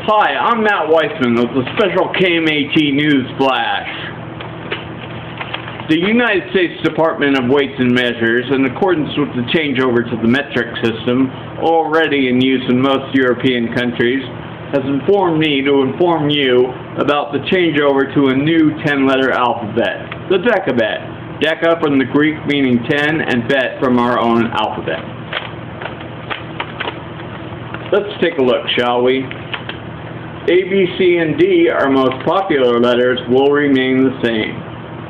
Hi, I'm Matt Weissman with a special KMAT News Flash. The United States Department of Weights and Measures, in accordance with the changeover to the metric system already in use in most European countries, has informed me to inform you about the changeover to a new 10-letter alphabet, the decabet. Deca from the Greek meaning 10 and bet from our own alphabet. Let's take a look, shall we? A, B, C, and D, our most popular letters, will remain the same.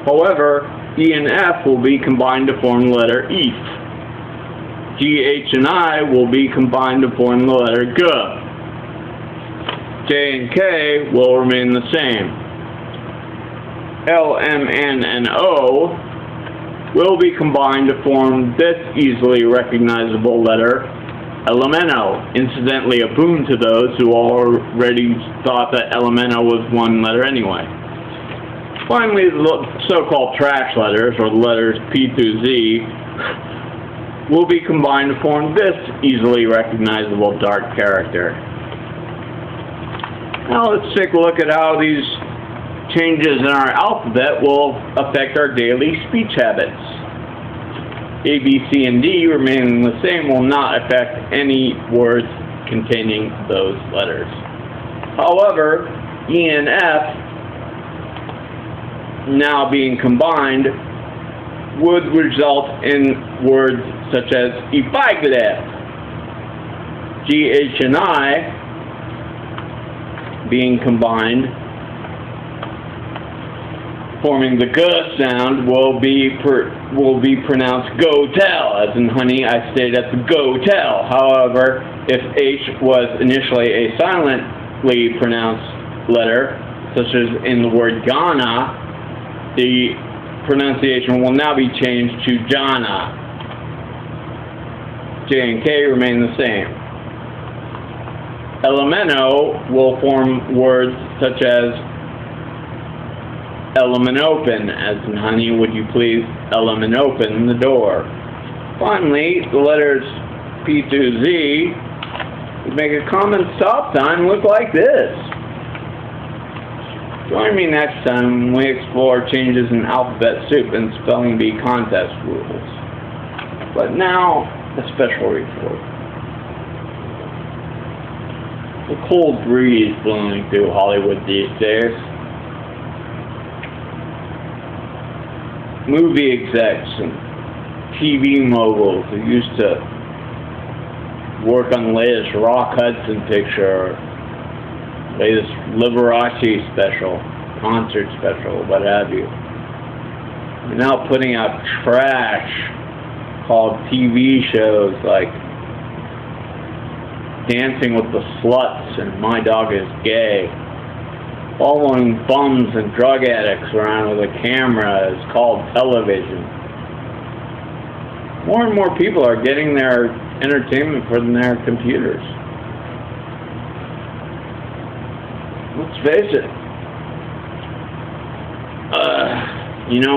However, E and F will be combined to form the letter E. G, H, and I will be combined to form the letter G. J and K will remain the same. L, M, N, and O will be combined to form this easily recognizable letter, Elemento. Incidentally, a boon to those who already thought that Elemento was one letter anyway. Finally, the so-called trash letters, or the letters P through Z, will be combined to form this easily recognizable dark character. Now let's take a look at how these changes in our alphabet will affect our daily speech habits. A, B, C, and D remaining the same will not affect any words containing those letters. However, E and F, now being combined, would result in words such as iberal. G, H, and I, being combined, forming the G sound, will be pronounced go tell, as in honey, I stayed at the go tell. However, if H was initially a silently pronounced letter, such as in the word Ghana, the pronunciation will now be changed to Jana. J and K remain the same. Elemento will form words such as element open, as in honey, would you please element open the door. Finally, the letters P through Z would make a common stop sign look like this. Join me next time when we explore changes in alphabet soup and spelling bee contest rules. But now, a special report. The cold breeze blowing through Hollywood these days. Movie execs and TV moguls who used to work on the latest Rock Hudson picture, or latest Liberace special, concert special, what have you. They're now putting out trash called TV shows like Dancing with the Sluts and My Dog is Gay. Following bums and drug addicts around with a camera is called television. More and more people are getting their entertainment from their computers. Let's face it.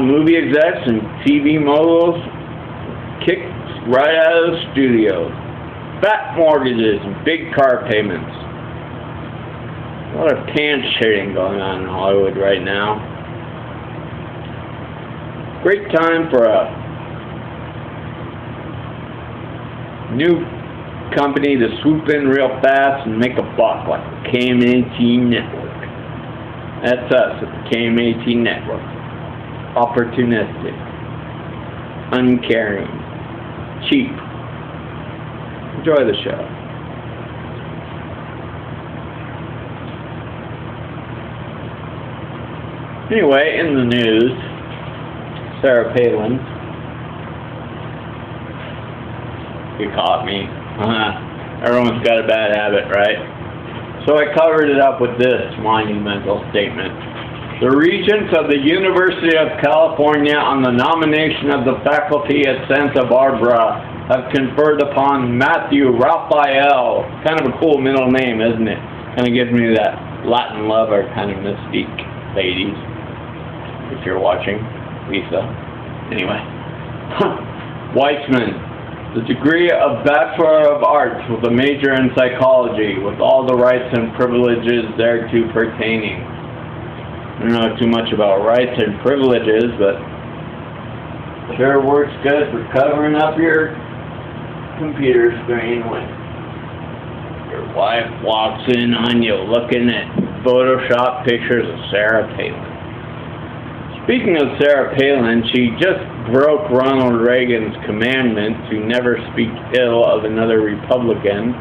Movie execs and TV moguls kicked right out of the studio. Fat mortgages and big car payments. A lot of pants shading going on in Hollywood right now. Great time for a new company to swoop in real fast and make a buck, like the KMAT Network. That's us at the KMAT Network. Opportunistic, uncaring, cheap. Enjoy the show. Anyway, in the news, Sarah Palin. You caught me. Everyone's got a bad habit, right? So I covered it up with this monumental statement. The Regents of the University of California on the nomination of the faculty at Santa Barbara have conferred upon Matthew Raphael. Kind of a cool middle name, isn't it? Kind of gives me that Latin lover kind of mystique, ladies. If you're watching, Lisa. Anyway. Weissman, The degree of Bachelor of Arts with a major in psychology, with all the rights and privileges thereto pertaining. I don't know too much about rights and privileges, but sure works good for covering up your computer screen when your wife walks in on you looking at Photoshop pictures of Sarah Palin. Speaking of Sarah Palin, she just broke Ronald Reagan's commandment to never speak ill of another Republican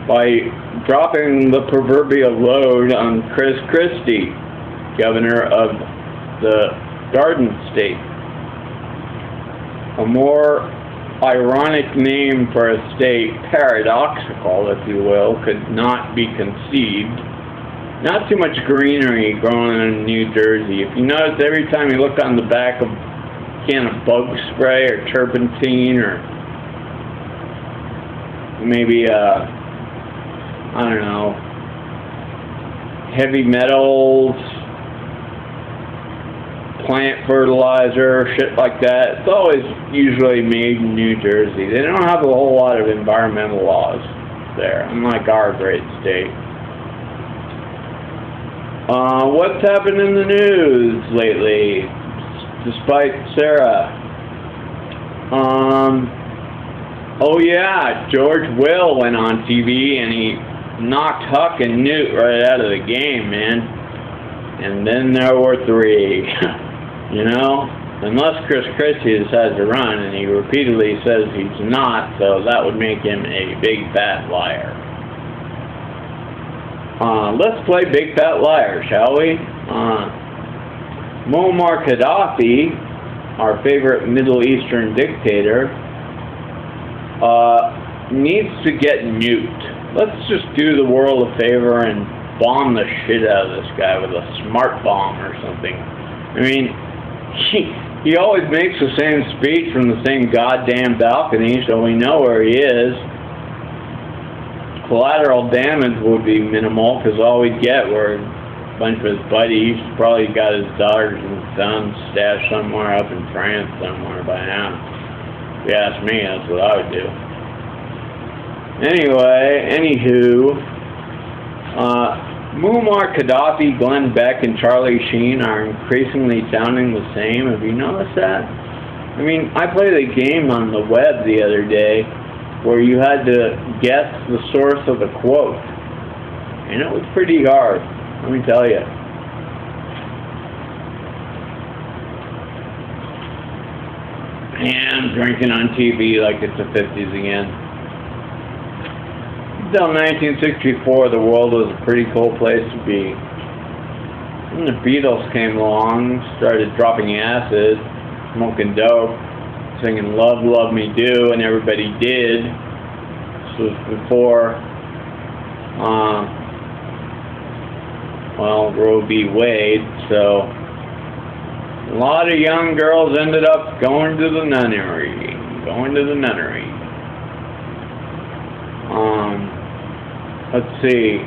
by dropping the proverbial load on Chris Christie, governor of the Garden State. A more ironic name for a state, paradoxical if you will, could not be conceived. Not too much greenery growing in New Jersey. If you notice, every time you look on the back of a can of bug spray or turpentine or maybe I don't know, heavy metals, plant fertilizer, shit like that, it's always usually made in New Jersey. They don't have a whole lot of environmental laws there, unlike our great state. What's happened in the news lately, despite Sarah? Oh yeah, George Will went on TV and he knocked Huck and Newt right out of the game, man. And then there were three. You know? Unless Chris Christie decides to run, and he repeatedly says he's not, so that would make him a big fat liar. Let's play Big Fat Liar, shall we? Muammar Gaddafi, our favorite Middle Eastern dictator, needs to get nuked. Let's just do the world a favor and bomb the shit out of this guy with a smart bomb or something. I mean, he always makes the same speech from the same goddamn balcony, so we know where he is. Collateral damage would be minimal, because all we'd get were a bunch of his buddies. Probably got his daughters and sons stashed somewhere up in France somewhere by now. If you ask me, that's what I would do. Anyway, anywho, Muammar Gaddafi, Glenn Beck, and Charlie Sheen are increasingly sounding the same. Have you noticed that? I mean, I played a game on the web the other day where you had to guess the source of the quote. And it was pretty hard, let me tell you. And drinking on TV like it's the 50s again. Until 1964, the world was a pretty cool place to be. When the Beatles came along, started dropping acid, smoking dope, singing Love, Love Me Do, and everybody did. This was before, well, Roe v. Wade, so a lot of young girls ended up going to the nunnery. Let's see.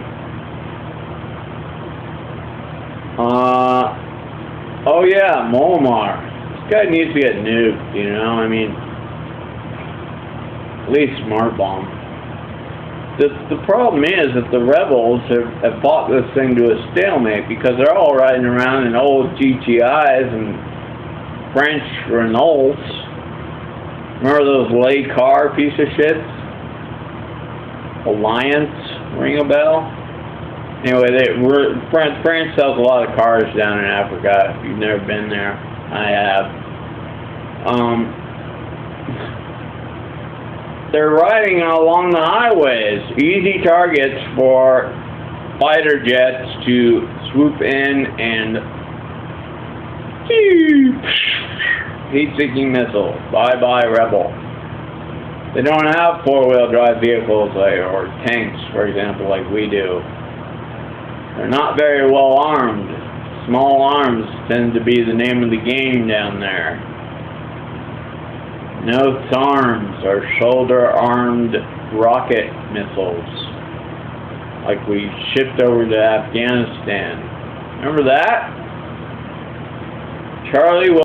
Oh yeah, Muammar. This guy needs to get nuked, you know, I mean, at least smart bomb. The problem is that the rebels have fought this thing to a stalemate because they're all riding around in old GTIs and French Renaults. Remember those lay car piece of shits? Alliance, ring a bell? Anyway, France sells a lot of cars down in Africa. If you've never been there, I have. They're riding along the highways, easy targets for fighter jets to swoop in and heat-seeking missiles. Bye-bye, rebel. They don't have four-wheel drive vehicles or tanks, for example, like we do. They're not very well armed. Small arms tend to be the name of the game down there. No SARMs or shoulder-armed rocket missiles like we shipped over to Afghanistan. Remember that? Charlie